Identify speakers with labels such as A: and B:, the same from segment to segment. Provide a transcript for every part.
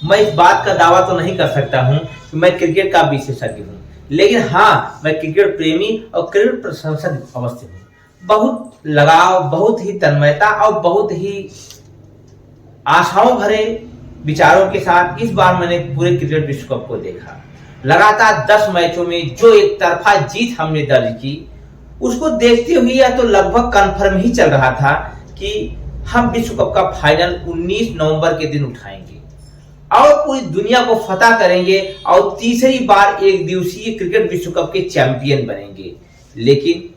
A: मैं इस बात का दावा तो नहीं कर सकता हूं कि मैं क्रिकेट का विशेषज्ञ हूं, लेकिन हाँ, मैं क्रिकेट प्रेमी और क्रिकेट प्रशंसक अवश्य हूं। बहुत लगाव, बहुत ही तन्मयता और बहुत ही आशाओं भरे विचारों के साथ इस बार मैंने पूरे क्रिकेट विश्व कप को देखा। लगातार 10 मैचों में जो एक तरफा जीत हमने दर्ज की, उसको देखते हुए या तो लगभग कंफर्म ही चल रहा था कि हम विश्व कप का फाइनल 19 नवंबर के दिन उठाएंगे और पूरी दुनिया को फतह करेंगे और तीसरी बार एक दिवसीय क्रिकेट विश्व कप के चैंपियन बनेंगे। लेकिन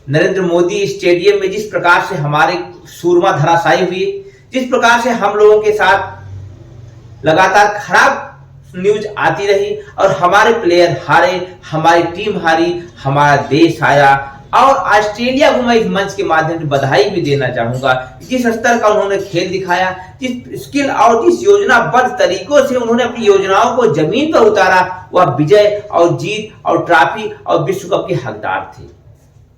A: नरेंद्र मोदी स्टेडियम में जिस प्रकार से हमारे सूरमा धराशायी हुए, जिस प्रकार से हम लोगों के साथ लगातार खराब न्यूज आती रही और हमारे प्लेयर हारे, हमारी टीम हारी, हमारा देश आया। और ऑस्ट्रेलिया को मैं इस मंच के माध्यम से बधाई भी देना चाहूंगा, जिस स्तर का उन्होंने खेल दिखाया, जिस स्किल और जिस योजनाबद्ध तरीकों से उन्होंने अपनी योजनाओं को जमीन पर उतारा, वह विजय और जीत और ट्रॉफी और विश्व कप के हकदार थे।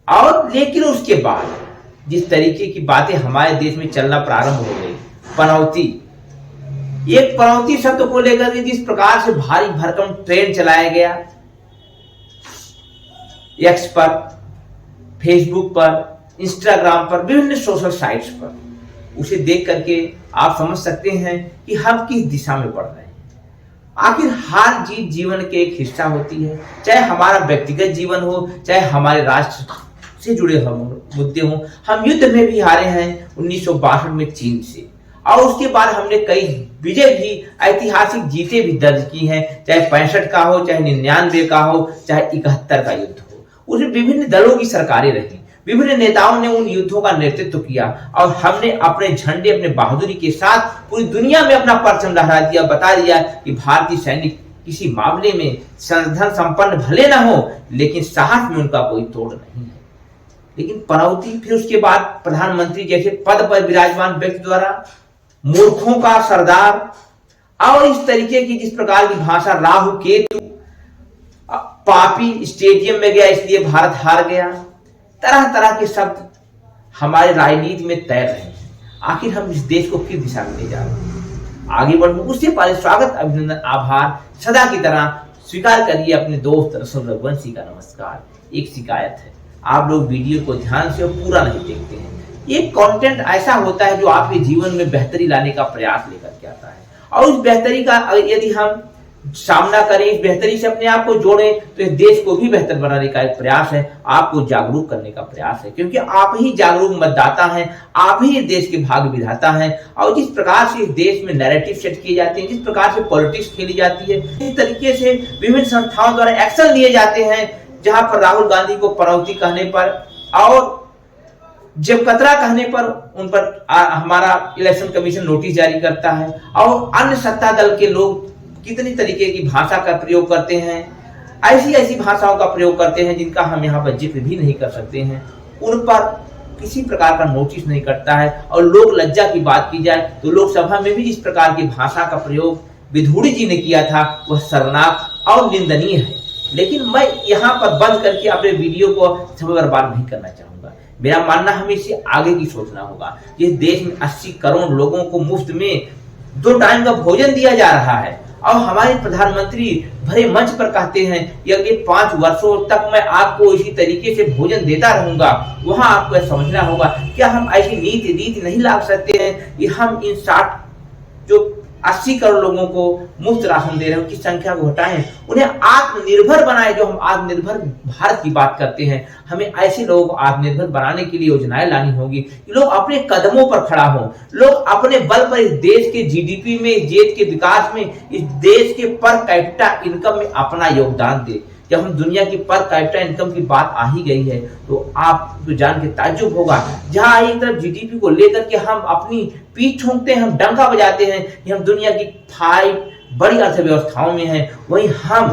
A: और लेकिन उसके बाद जिस तरीके की बातें हमारे देश में चलना प्रारंभ हो गई, पनौती, एक पनौती शब्द को लेकर के जिस प्रकार से भारी भरकम ट्रेंड चलाया गया, एक्स पर, फेसबुक पर, इंस्टाग्राम पर, विभिन्न सोशल साइट्स पर, उसे देख करके आप समझ सकते हैं कि हम किस दिशा में बढ़ रहे हैं। आखिर हार जीत जीवन के एक हिस्सा होती है, चाहे हमारा व्यक्तिगत जीवन हो, चाहे हमारे राष्ट्र से जुड़े मुद्दे हों। हम युद्ध में भी हारे हैं 1962 में चीन से, और उसके बाद हमने कई विजय भी, ऐतिहासिक जीतें भी दर्ज की हैं, चाहे 65 का हो, चाहे 99 का हो, चाहे 71 का युद्ध हो। उसमें विभिन्न दलों की सरकारें रही, विभिन्न नेताओं ने उन युद्धों का नेतृत्व किया और हमने अपने झंडे, अपने बहादुरी के साथ पूरी दुनिया में अपना परचम लहरा दिया, बता दिया कि भारतीय सैनिक किसी मामले में संधन संपन्न भले ना हो, लेकिन साहस में उनका कोई तोड़ नहीं है। लेकिन पनौती फिर उसके बाद प्रधानमंत्री जैसे पद पर विराजमान व्यक्ति द्वारा मूर्खों का सरदार, और इस तरीके की जिस प्रकार की भाषा, राहु केतु, पापी स्टेडियम में गया इसलिए भारत हार गया, तरह तरह के शब्द हमारे राजनीति में तैर रहे हैं। आखिर हम इस देश को किस दिशा में ले जा रहे हैं? आगे बढ़ने उससे पहले स्वागत, अभिनंदन, आभार सदा की तरह स्वीकार करिए अपने दोस्त रसूल रघुवंशी का नमस्कार। एक शिकायत है, आप लोग वीडियो को ध्यान से और पूरा नहीं देखते हैं। ये कंटेंट ऐसा होता है जो आपके जीवन में बेहतरी लाने का प्रयास लेकर के आता है, और उस बेहतरी का यदि हम सामना करें, इस बेहतरी से अपने आप को जोड़ें, तो इस देश को भी बेहतर बनाने का एक प्रयास है, आपको जागरूक करने का प्रयास है, क्योंकि आप ही जागरूक मतदाता हैं, आप ही इस देश के भाग्य विधाता हैं। और जिस प्रकार से इस देश में नैरेटिव सेट किए जाते हैं, जिस प्रकार से पॉलिटिक्स खेली जाती है, इस तरीके से विभिन्न संस्थाओं द्वारा एक्शन लिए जाते हैं, जहां पर राहुल गांधी को पनौती कहने पर और जब कतरा कहने पर उन पर हमारा इलेक्शन कमीशन नोटिस जारी करता है, और अन्य सत्ता दल के लोग कितनी तरीके की भाषा का प्रयोग करते हैं, ऐसी ऐसी भाषाओं का प्रयोग करते हैं जिनका हम यहाँ पर जिक्र भी नहीं कर सकते हैं, उन पर किसी प्रकार का नोटिस नहीं करता है। और लोक लज्जा की बात की जाए तो लोकसभा में भी इस प्रकार की भाषा का प्रयोग विधूड़ी जी ने किया था, वह शर्मनाक और निंदनीय है। लेकिन मैं यहाँ पर बंद करके अपने वीडियो को समय बर्बाद नहीं करना चाहूंगा। मेरा मानना हमें इससे आगे की सोचना होगा। इस देश में 80 करोड़ लोगों को मुफ्त में 2 टाइम का भोजन दिया जा रहा है, और हमारे प्रधानमंत्री भरे मंच पर कहते हैं कि अगले 5 वर्षों तक मैं आपको इसी तरीके से भोजन देता रहूंगा। वहां आपको समझना होगा, क्या हम ऐसी नीति नहीं ला सकते हैं कि हम इन 80 करोड़ लोगों को मुफ्त राशन दे रहे हैं, उनकी संख्या को घटाएं, उन्हें आत्मनिर्भर बनाएं। जो हम आत्मनिर्भर भारत की बात करते हैं, हमें ऐसे लोगों को आत्मनिर्भर बनाने के लिए योजनाएं लानी होगी कि लोग अपने कदमों पर खड़ा हों, लोग अपने बल पर इस देश के जीडीपी में, इस देश के विकास में, इस देश के पर कैपिटा इनकम में अपना योगदान दें। जब हम दुनिया की पर कैपिटा इनकम की बात आ ही गई है, तो आप तो जान के ताज्जुब होगा, जहां एक तरफ जीडीपी को लेकर के हम अपनी पीठ ठोंकते हैं, हम डंका बजाते हैं कि हम दुनिया की 5 बड़ी अर्थव्यवस्थाओं में हैं, वहीं हम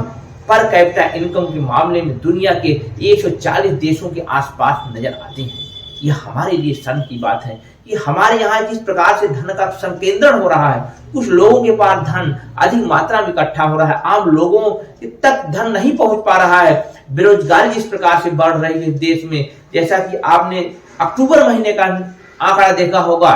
A: पर कैपिटा इनकम के मामले में दुनिया के 140 देशों के आसपास नजर आते हैं। यह हमारे लिए शर्म की बात है कि हमारे यहाँ जिस प्रकार से धन का संकेंद्रण हो रहा है, कुछ लोगों के पास धन अधिक मात्रा में इकट्ठा हो रहा है, आम लोगों तक धन नहीं पहुंच पा रहा है, बेरोजगारी जिस प्रकार से बढ़ रही है देश में, जैसा कि आपने अक्टूबर महीने का आंकड़ा देखा होगा,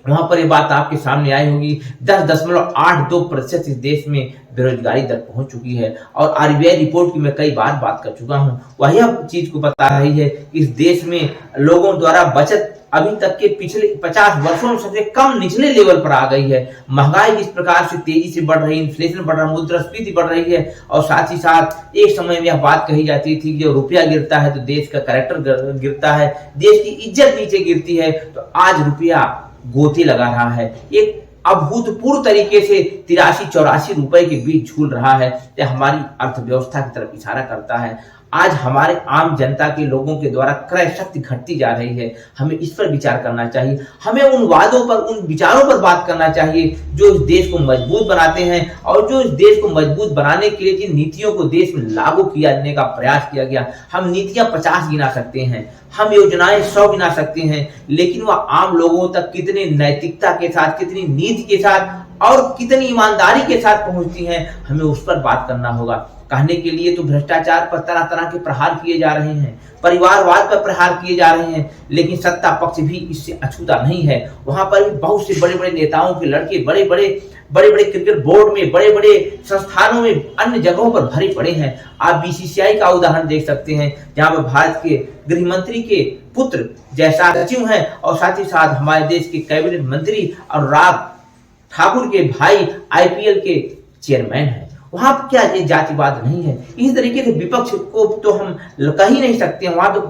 A: वहां पर ये बात आपके सामने आई होगी, 10.82% इस देश में बेरोजगारी दर पहुंच चुकी है। और आरबीआई रिपोर्ट की मैं कई बार बात कर चुका हूं, वह यह चीज को बता रही है कि इस देश में लोगों द्वारा बचत अभी तक के पिछले 50 वर्षों में सबसे कम निचले लेवल पर आ गई है। महंगाई जिस प्रकार से तेजी से बढ़ रही है, इन्फ्लेशन बढ़ रहा है, मुद्रास्फीति बढ़ रही है, और साथ ही साथ एक समय में यह बात कही जाती थी कि जब रुपया गिरता है तो देश का कैरेक्टर गिरता है, देश की इज्जत नीचे गिरती है। तो आज रुपया गोते लगा रहा है, एक अभूतपूर्व तरीके से 83-84 रुपए के बीच झूल रहा है। यह हमारी अर्थव्यवस्था की तरफ इशारा करता है। आज हमारे आम जनता के लोगों के द्वारा क्रय शक्ति घटती जा रही है। हमें इस पर विचार करना चाहिए, हमें उन वादों पर, उन विचारों पर बात करना चाहिए जो इस देश को मजबूत बनाते हैं, और जो इस देश को मजबूत बनाने के लिए जिन नीतियों को देश में लागू किया जाने का प्रयास किया गया। हम नीतियां 50 गिना सकते हैं, हम योजनाएं 100 गिना सकते हैं, लेकिन वह आम लोगों तक कितने नैतिकता के साथ, कितनी नीति के साथ और कितनी ईमानदारी के साथ पहुंचती हैं, हमें उस पर बात करना होगा। कहने के लिए तो भ्रष्टाचार पर तरह तरह के प्रहार किए जा रहे हैं, परिवारवाद पर प्रहार किए जा रहे हैं, लेकिन सत्ता पक्ष भी इससे अछूता नहीं है। वहां पर भी बहुत से बड़े बड़े नेताओं के लड़के बड़े बड़े क्रिकेट बोर्ड में, बड़े बड़े संस्थानों में, अन्य जगहों पर भरे पड़े हैं। आप बीसीसीआई का उदाहरण देख सकते हैं, जहां पर भारत के गृह मंत्री के पुत्र जैसा सचिव हैं, और साथ ही साथ हमारे देश के कैबिनेट मंत्री अनुराग ठाकुर के भाई आईपीएल के चेयरमैन हैं। वहां पर क्या जातिवाद नहीं है। इस तरीके से विपक्ष को तो हम कह ही नहीं सकते, वहां तो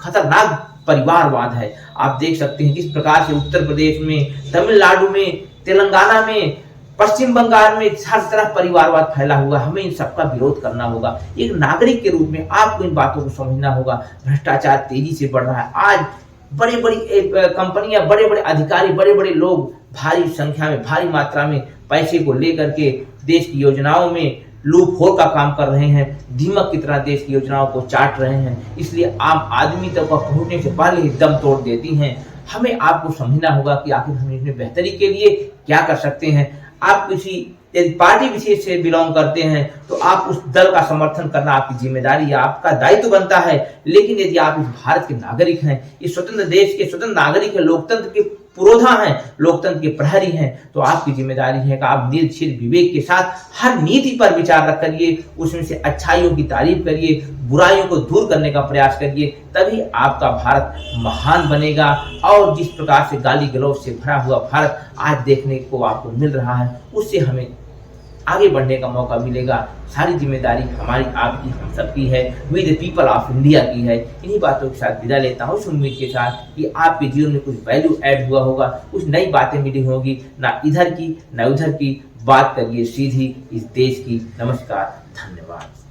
A: खतरनाक परिवारवाद है। आप देख सकते हैं किस प्रकार से उत्तर प्रदेश में, तमिलनाडु में, तेलंगाना में, पश्चिम बंगाल में हर तरफ परिवारवाद फैला हुआ। हमें इन सबका विरोध करना होगा। एक नागरिक के रूप में आपको इन बातों को समझना होगा। भ्रष्टाचार तेजी से बढ़ रहा है। आज बड़ी बड़ी कंपनियां, बड़े बड़े अधिकारी, बड़े बड़े लोग भारी संख्या में, भारी मात्रा में पैसे को लेकर के देश की योजनाओं में लूप होल का काम कर रहे हैं, दीमक की तरह देश की योजनाओं को चाट रहे हैं। इसलिए आम आदमी तक पहुंचने से पहले ही दम तोड़ देती हैं। हमें आपको समझना होगा कि आखिर हम इसमें बेहतरी के लिए क्या कर सकते हैं। आप किसी यदि पार्टी विशेष से बिलोंग करते हैं तो आप उस दल का समर्थन करना आपकी जिम्मेदारी या आपका दायित्व बनता है। लेकिन यदि आप इस भारत के नागरिक हैं, इस स्वतंत्र देश के स्वतंत्र नागरिक हैं, लोकतंत्र के पुरोधा हैं, लोकतंत्र के प्रहरी हैं, तो आपकी जिम्मेदारी है कि आप निर्भीक विवेक के साथ हर नीति पर विचार रख करिए, उसमें से अच्छाइयों की तारीफ करिए, बुराइयों को दूर करने का प्रयास करिए। तभी आपका भारत महान बनेगा। और जिस प्रकार से गाली गलौज से भरा हुआ भारत आज देखने को आपको मिल रहा है, उससे हमें आगे बढ़ने का मौका मिलेगा। सारी जिम्मेदारी हमारी, आपकी, हम सबकी है, we the people of India की है। इन्हीं बातों के साथ विदा लेता हूँ, इस उम्मीद के साथ कि आपके जीवन में कुछ वैल्यू ऐड हुआ होगा, कुछ नई बातें मिली होगी, ना इधर की ना उधर की। बात करिए सीधी इस देश की। नमस्कार, धन्यवाद।